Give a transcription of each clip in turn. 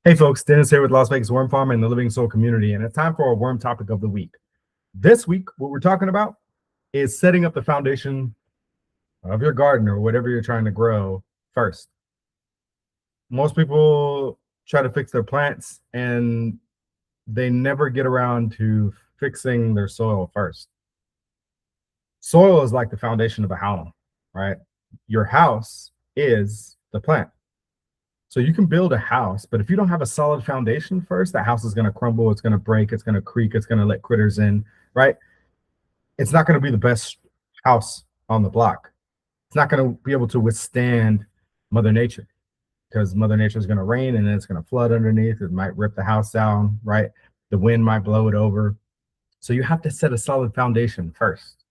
Hey folks, Dennis here with Las Vegas Worm Farm and the Living Soul community, and it's time for our worm topic of the week. This week, what we're talking about is setting up the foundation of your garden or whatever you're trying to grow first. Most people try to fix their plants and they never get around to fixing their soil first. Soil is like the foundation of a house, right? Your house is the plant. So you can build a house, but if you don't have a solid foundation first, that house is going to crumble, it's going to break, it's going to creak, it's going to let critters in, right? It's not going to be the best house on the block. It's not going to be able to withstand Mother Nature because Mother Nature is going to rain and then it's going to flood underneath. It might rip the house down, right? The wind might blow it over. So you have to set a solid foundation first.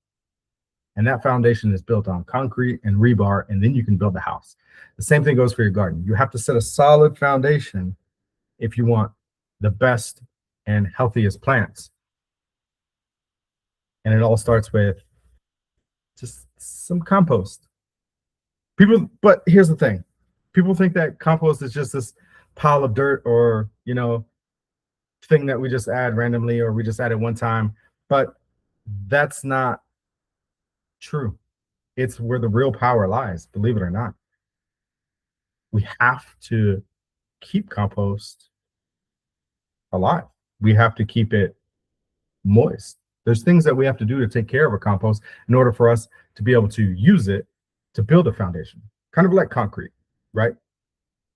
And that foundation is built on concrete and rebar, and then you can build the house. The same thing goes for your garden. You have to set a solid foundation if you want the best and healthiest plants. And it all starts with just some compost. But here's the thing. People think that compost is just this pile of dirt or, thing that we just add randomly or we just add it one time. But that's not true. It's where the real power lies, believe it or not. We have to keep compost alive. We have to keep it moist. There's things that we have to do to take care of a compost in order for us to be able to use it to build a foundation, kind of like concrete, right?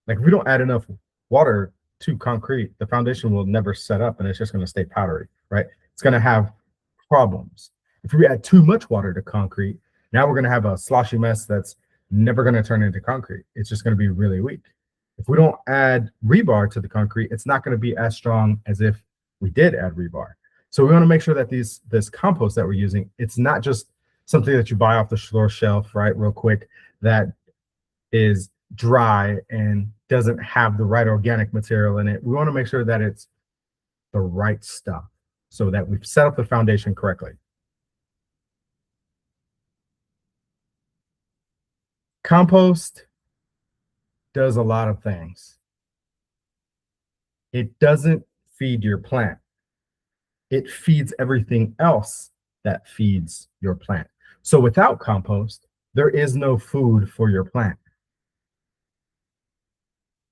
Like if we don't add enough water to concrete, the foundation will never set up and it's just going to stay powdery, right? It's going to have problems. If we add too much water to concrete, now we're going to have a sloshy mess that's never going to turn into concrete. It's just going to be really weak. If we don't add rebar to the concrete, it's not going to be as strong as if we did add rebar. So we want to make sure that this compost that we're using, it's not just something that you buy off the store shelf, right, real quick, that is dry and doesn't have the right organic material in it. We want to make sure that it's the right stuff so that we've set up the foundation correctly. Compost does a lot of things. It doesn't feed your plant. It feeds everything else that feeds your plant. So without compost, there is no food for your plant.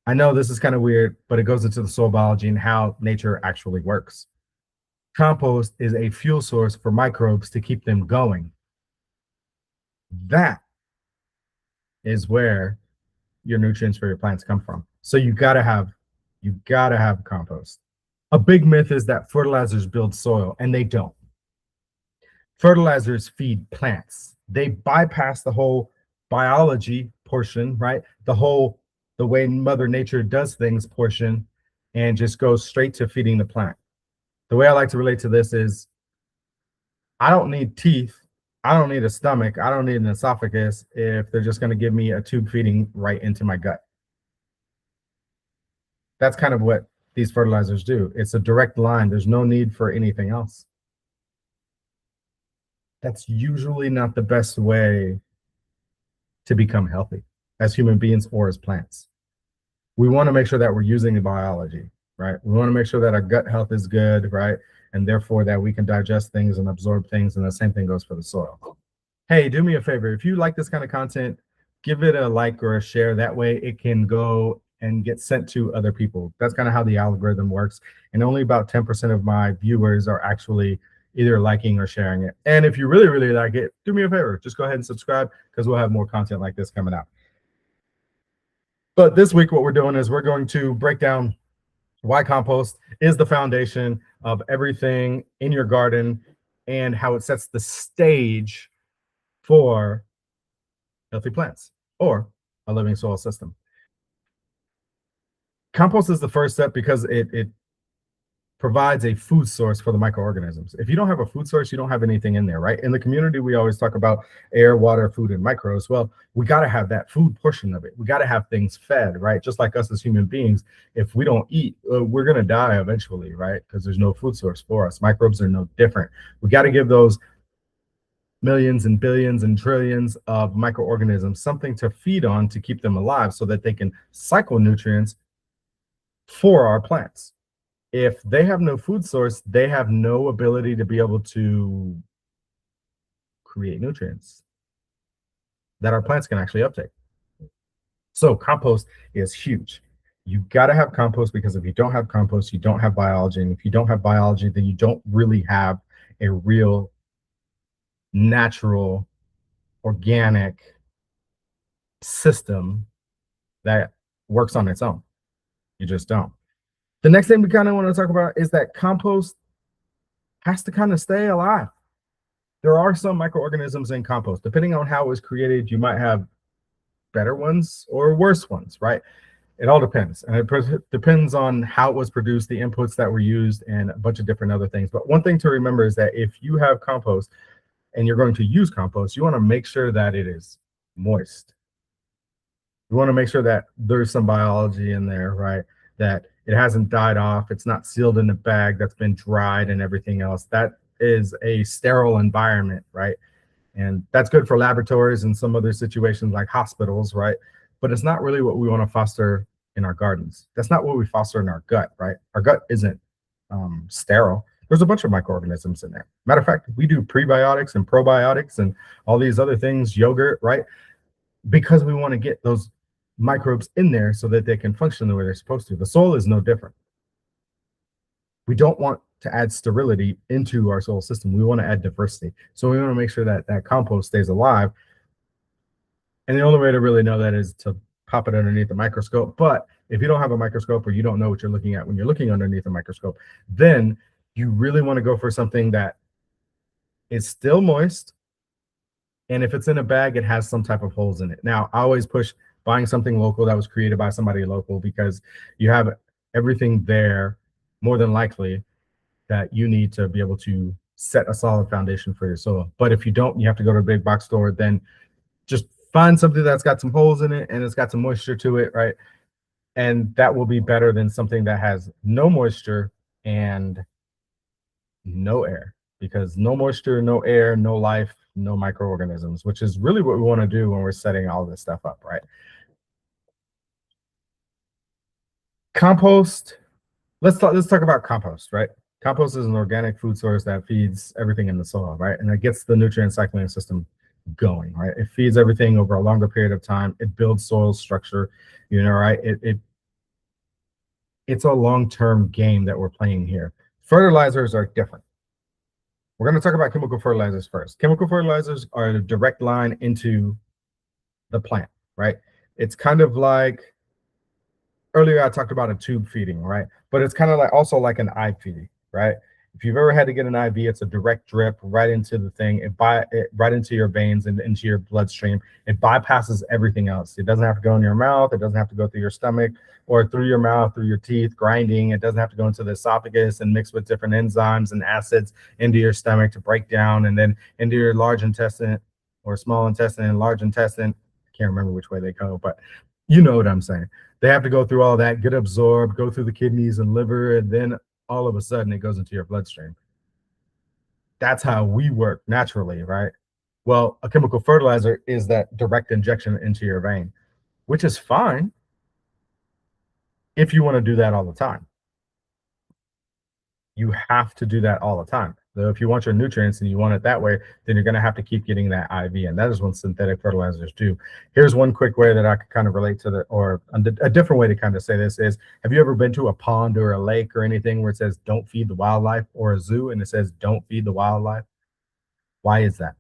I know this is kind of weird, but it goes into the soil biology and how nature actually works. Compost is a fuel source for microbes to keep them going. That is where your nutrients for your plants come from. So you gotta have compost. A big myth is that fertilizers build soil, and they don't. Fertilizers feed plants. They bypass the whole biology portion, right? The way Mother Nature does things portion, and just goes straight to feeding the plant. The way I like to relate to this is I don't need teeth. I don't need a stomach. I don't need an esophagus if they're just going to give me a tube feeding right into my gut. That's kind of what these fertilizers do. It's a direct line. There's no need for anything else. That's usually not the best way to become healthy as human beings or as plants. We want to make sure that we're using the biology, right? We want to make sure that our gut health is good, right? And therefore that we can digest things and absorb things. And the same thing goes for the soil. Hey, do me a favor. If you like this kind of content, give it a like or a share. That way it can go and get sent to other people. That's kind of how the algorithm works. And only about 10% of my viewers are actually either liking or sharing it. And if you really, really like it, do me a favor. Just go ahead and subscribe because we'll have more content like this coming out. But this week, what we're doing is we're going to break down why compost is the foundation of everything in your garden and how it sets the stage for healthy plants or a living soil system. Compost is the first step because it provides a food source for the microorganisms. If you don't have a food source, you don't have anything in there, right? In the community, we always talk about air, water, food, and microbes. Well, we got to have that food portion of it. We got to have things fed, right? Just like us as human beings, if we don't eat, we're going to die eventually, right? Because there's no food source for us. Microbes are no different. We got to give those millions and billions and trillions of microorganisms something to feed on to keep them alive so that they can cycle nutrients for our plants. If they have no food source, they have no ability to be able to create nutrients that our plants can actually uptake. So compost is huge. You got to have compost, because if you don't have compost, you don't have biology. And if you don't have biology, then you don't really have a real natural organic system that works on its own. You just don't. The next thing we kind of want to talk about is that compost has to kind of stay alive. There are some microorganisms in compost. Depending on how it was created, you might have better ones or worse ones, right? It all depends. And it depends on how it was produced, the inputs that were used, and a bunch of different other things. But one thing to remember is that if you have compost and you're going to use compost, you want to make sure that it is moist. You want to make sure that there's some biology in there, right? That it hasn't died off. It's not sealed in a bag that's been dried and everything else. That is a sterile environment, right? And that's good for laboratories and some other situations like hospitals, right? But it's not really what we want to foster in our gardens. That's not what we foster in our gut, right? Our gut isn't sterile. There's a bunch of microorganisms in there. Matter of fact, we do prebiotics and probiotics and all these other things, yogurt, right? Because we want to get those microbes in there so that they can function the way they're supposed to. The soil is no different. We don't want to add sterility into our soil system. We want to add diversity. So we want to make sure that that compost stays alive. And the only way to really know that is to pop it underneath the microscope. But if you don't have a microscope, or you don't know what you're looking at when you're looking underneath a microscope, then you really want to go for something that is still moist. And if it's in a bag, it has some type of holes in it. Now, I always push buying something local that was created by somebody local, because you have everything there, more than likely, that you need to be able to set a solid foundation for your soil. But if you don't, you have to go to a big box store. Then just find something that's got some holes in it and it's got some moisture to it, right? And that will be better than something that has no moisture and no air, because no moisture, no air, no life, no microorganisms, which is really what we want to do when we're setting all this stuff up, right? Compost. Let's talk about compost, right? Compost is an organic food source that feeds everything in the soil, right? And it gets the nutrient cycling system going, right? It feeds everything over a longer period of time. It builds soil structure, right? It's a long-term game that we're playing here. Fertilizers are different. We're going to talk about chemical fertilizers first. Chemical fertilizers are a direct line into the plant, right? It's kind of like, earlier I talked about a tube feeding, right? But it's kind of like also like an IV feeding, right? If you've ever had to get an IV, it's a direct drip right into the thing, right into your veins and into your bloodstream. It bypasses everything else. It doesn't have to go in your mouth. It doesn't have to go through your stomach or through your mouth, through your teeth, grinding. It doesn't have to go into the esophagus and mix with different enzymes and acids into your stomach to break down, and then into your large intestine or small intestine and large intestine. I can't remember which way they go, but you know what I'm saying. They have to go through all that, get absorbed, go through the kidneys and liver, and then all of a sudden it goes into your bloodstream. That's how we work naturally, right? Well, a chemical fertilizer is that direct injection into your vein, which is fine if you want to do that all the time. You have to do that all the time. So if you want your nutrients and you want it that way, then you're going to have to keep getting that IV. And that is what synthetic fertilizers do. Here's one quick way that I could kind of relate to or a different way to kind of say this is, have you ever been to a pond or a lake or anything where it says, don't feed the wildlife, or a zoo and it says, don't feed the wildlife? Why is that?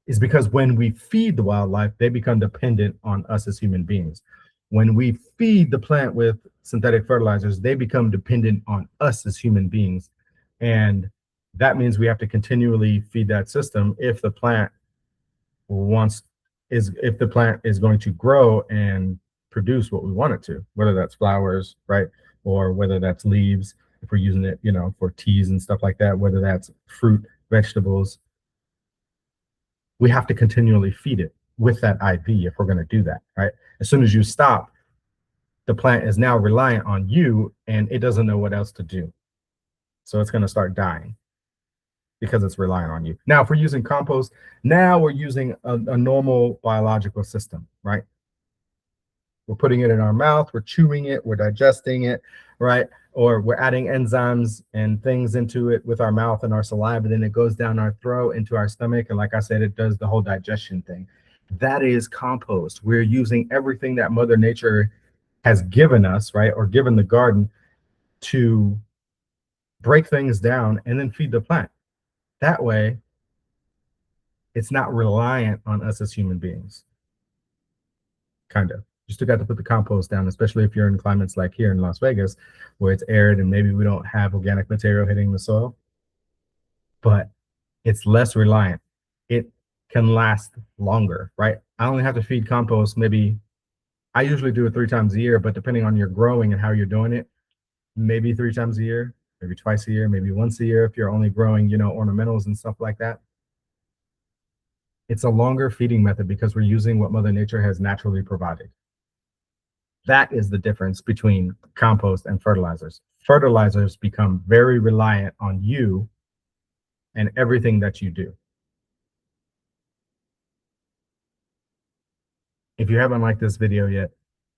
Is because when we feed the wildlife, they become dependent on us as human beings. When we feed the plant with synthetic fertilizers, they become dependent on us as human beings. And that means we have to continually feed that system if the plant is going to grow and produce what we want it to, whether that's flowers, right? Or whether that's leaves, if we're using it, for teas and stuff like that, whether that's fruit, vegetables. We have to continually feed it with that IV if we're going to do that, right? As soon as you stop, the plant is now reliant on you and it doesn't know what else to do. So it's going to start dying because it's relying on you. Now, if we're using compost, now we're using a normal biological system, right? We're putting it in our mouth, we're chewing it, we're digesting it, right? Or we're adding enzymes and things into it with our mouth and our saliva. Then it goes down our throat into our stomach. And like I said, it does the whole digestion thing. That is compost. We're using everything that Mother Nature has given us, right? Or given the garden to break things down and then feed the plant. That way, it's not reliant on us as human beings. Kind of. You still got to put the compost down, especially if you're in climates like here in Las Vegas, where it's arid and maybe we don't have organic material hitting the soil, but it's less reliant. It can last longer, right? I only have to feed compost maybe, I usually do it 3 times a year, but depending on your growing and how you're doing it, maybe 3 times a year, maybe twice a year, maybe once a year if you're only growing, ornamentals and stuff like that. It's a longer feeding method because we're using what Mother Nature has naturally provided. That is the difference between compost and fertilizers. Fertilizers become very reliant on you and everything that you do. If you haven't liked this video yet,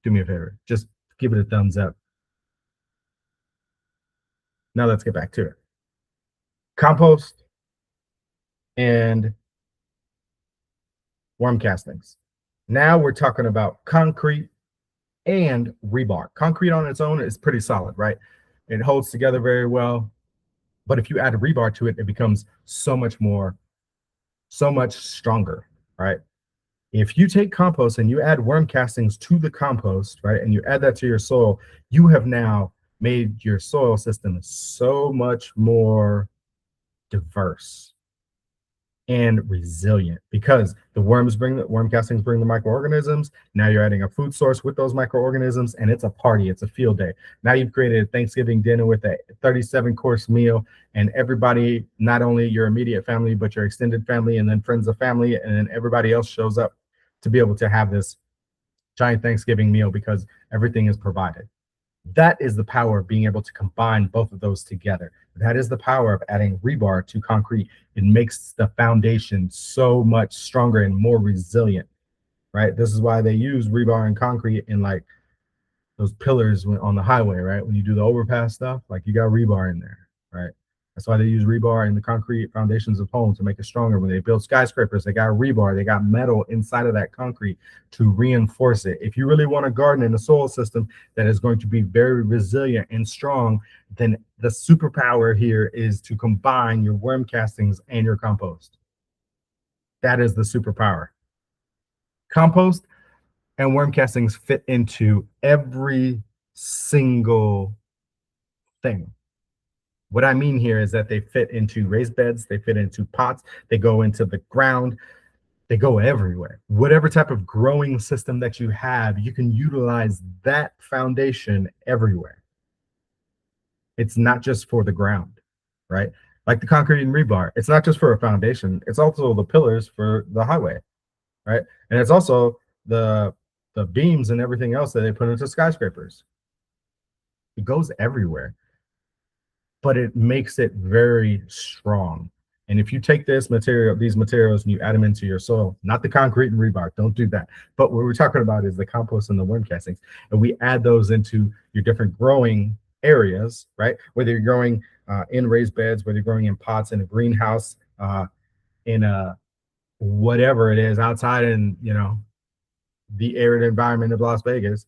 do me a favor, just give it a thumbs up. Now let's get back to it. Compost and worm castings. Now we're talking about concrete and rebar. Concrete on its own is pretty solid, right? It holds together very well. But if you add rebar to it, it becomes so much stronger, right? If you take compost and you add worm castings to the compost, right, and you add that to your soil, you have now made your soil system so much more diverse and resilient because the worm castings bring the microorganisms. Now you're adding a food source with those microorganisms, and it's a party. It's a field day. Now you've created a Thanksgiving dinner with a 37-course meal, and everybody, not only your immediate family, but your extended family, and then friends of family, and then everybody else shows up to be able to have this giant Thanksgiving meal because everything is provided. That is the power of being able to combine both of those together. That is the power of adding rebar to concrete. It makes the foundation so much stronger and more resilient, right? This is why they use rebar and concrete in like those pillars on the highway, right? When you do the overpass stuff, like you got rebar in there, right? That's why they use rebar in the concrete foundations of homes to make it stronger. When they build skyscrapers, they got rebar, they got metal inside of that concrete to reinforce it. If you really want a garden in a soil system that is going to be very resilient and strong, then the superpower here is to combine your worm castings and your compost. That is the superpower. Compost and worm castings fit into every single thing. What I mean here is that they fit into raised beds, they fit into pots, they go into the ground, they go everywhere. Whatever type of growing system that you have, you can utilize that foundation everywhere. It's not just for the ground, right? Like the concrete and rebar, it's not just for a foundation, it's also the pillars for the highway, right? And it's also the beams and everything else that they put into skyscrapers. It goes everywhere, but it makes it very strong. And if you take these materials, and you add them into your soil, not the concrete and rebar, don't do that. But what we're talking about is the compost and the worm castings. And we add those into your different growing areas, right? Whether you're growing in raised beds, whether you're growing in pots in a greenhouse, in a whatever it is outside in, the arid environment of Las Vegas,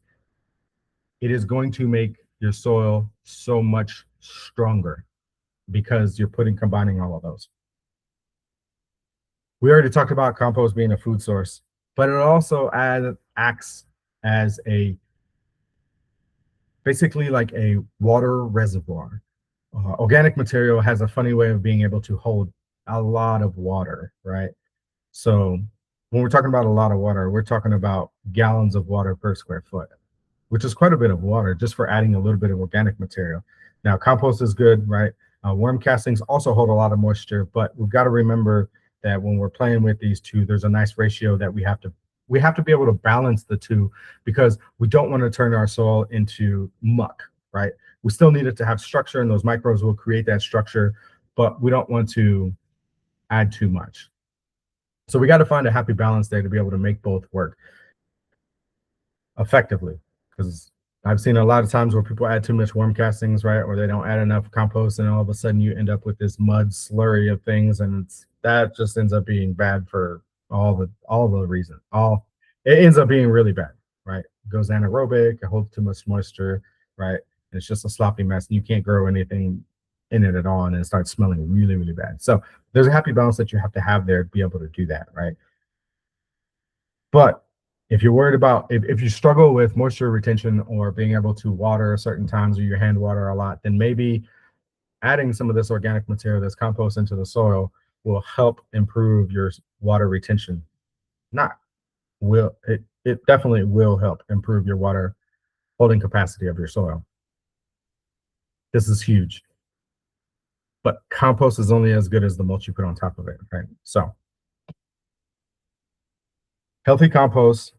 it is going to make your soil so much stronger because you're combining all of those. We already talked about compost being a food source, but it also acts as basically like a water reservoir. Organic material has a funny way of being able to hold a lot of water, right? So when we're talking about a lot of water, we're talking about gallons of water per square foot, which is quite a bit of water just for adding a little bit of organic material. Now, compost is good, right? Worm castings also hold a lot of moisture, but we've got to remember that when we're playing with these two, there's a nice ratio that we have to be able to balance the two because we don't want to turn our soil into muck, right? We still need it to have structure, and those microbes will create that structure, but we don't want to add too much. So we got to find a happy balance there to be able to make both work. effectively, because I've seen a lot of times where people add too much worm castings, right, or they don't add enough compost, and all of a sudden you end up with this mud slurry of things, and that just ends up being bad for all the reasons. All it ends up being really bad, right? It goes anaerobic, it holds too much moisture, right? And it's just a sloppy mess, and you can't grow anything in it at all, and it starts smelling really, really bad. So there's a happy balance that you have to have there to be able to do that, right? But if you're worried about if you struggle with moisture retention or being able to water certain times or your hand water a lot, then maybe adding some of this organic material, this compost into the soil will help improve your water retention. Not will it definitely will help improve your water holding capacity of your soil. This is huge. But compost is only as good as the mulch you put on top of it, right? So healthy compost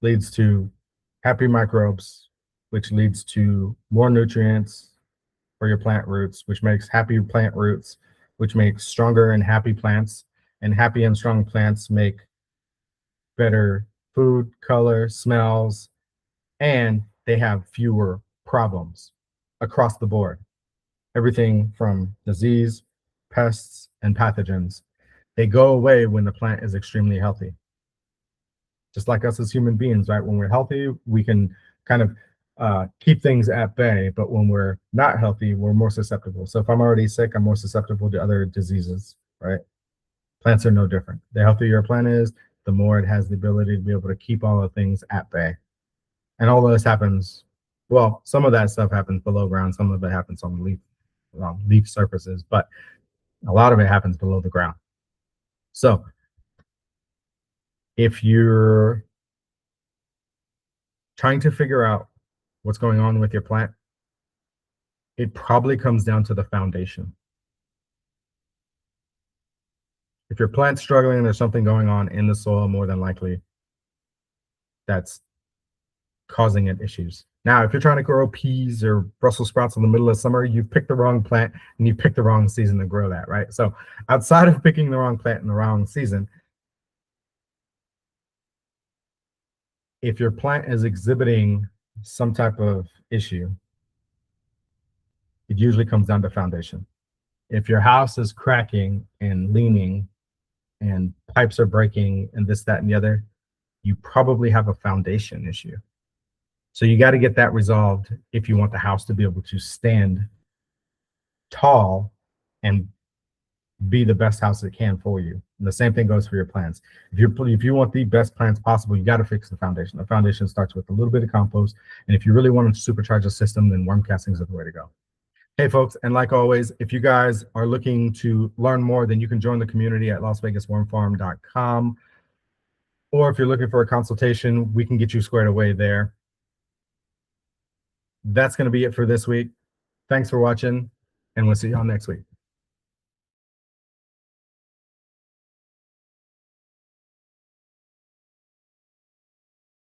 leads to happy microbes, which leads to more nutrients for your plant roots, which makes happy plant roots, which makes stronger and happy plants. And happy and strong plants make better food, color, smells, and they have fewer problems across the board. Everything from disease, pests, and pathogens. They go away when the plant is extremely healthy. Just like us as human beings, right? When we're healthy, we can kind of keep things at bay, but when we're not healthy, we're more susceptible. So if I'm already sick, I'm more susceptible to other diseases, right? Plants are no different. The healthier your plant is, the more it has the ability to be able to keep all the things at bay. And all of this happens, well, some of that stuff happens below ground, some of it happens on leaf surfaces, but a lot of it happens below the ground. So if you're trying to figure out what's going on with your plant, it probably comes down to the foundation. If your plant's struggling, there's something going on in the soil, more than likely that's causing it issues. Now, if you're trying to grow peas or Brussels sprouts in the middle of summer, you've picked the wrong plant and you picked the wrong season to grow that, right? So outside of picking the wrong plant in the wrong season, if your plant is exhibiting some type of issue, it usually comes down to foundation. If your house is cracking and leaning and pipes are breaking and this, that, and the other, you probably have a foundation issue. So you got to get that resolved if you want the house to be able to stand tall and be the best house it can for you. And the same thing goes for your plants. If you want the best plants possible, you got to fix the foundation. The foundation starts with a little bit of compost. And if you really want to supercharge a system, then worm castings are the way to go. Hey folks, and like always, if you guys are looking to learn more, then you can join the community at LasVegasWormFarm.com. Or if you're looking for a consultation, we can get you squared away there. That's going to be it for this week. Thanks for watching, and we'll see y'all next week.